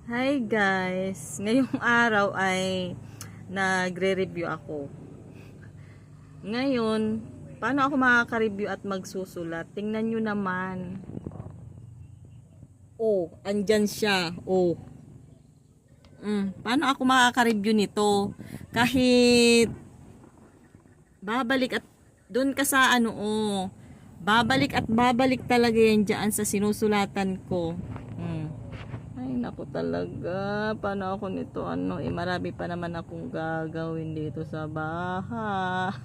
Hi guys! Ngayong araw ay nagre-review ako. Ngayon, paano ako makaka-review at magsusulat? Tingnan nyo naman. Oh, andyan siya. Oh. Paano ako makaka-review nito? Kahit babalik at doon ka sa babalik at babalik talaga yan dyan sa sinusulatan ko. Ay, naku talaga. Paano ako nito? Marami pa naman akong gagawin dito sa bahay.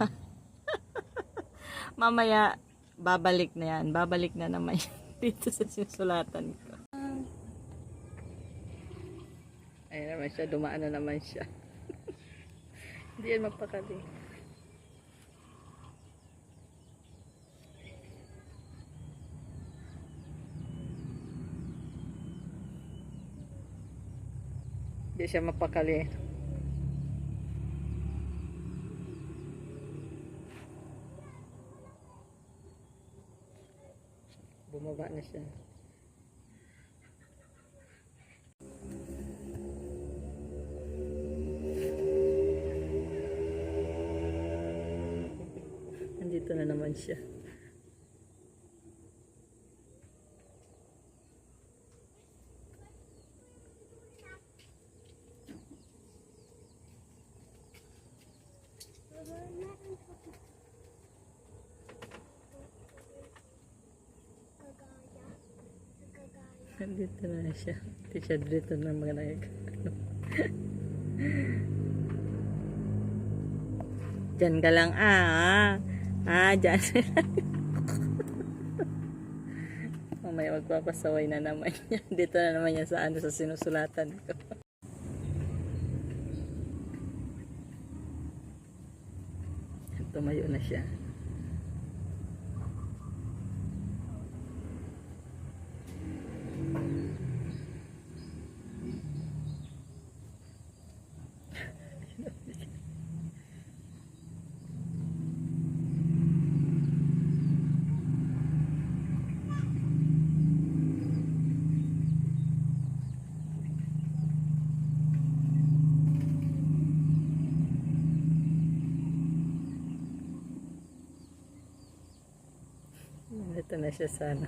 Mamaya, babalik na yan. Babalik na naman yan dito sa sinusulatan ko. Ayun naman siya. Dumaan na naman siya. Hindi yan magpakali. Hindi siya mapakali. Bumaba na siya. Nandito na naman siya. Dito na siya. Dito na mga Diyan ka lang dyan. Mamaya magpapasaway na naman yan. Dito na naman yan sa sa sinusulatan ko. Tumayo na siya. Ito na siya sana.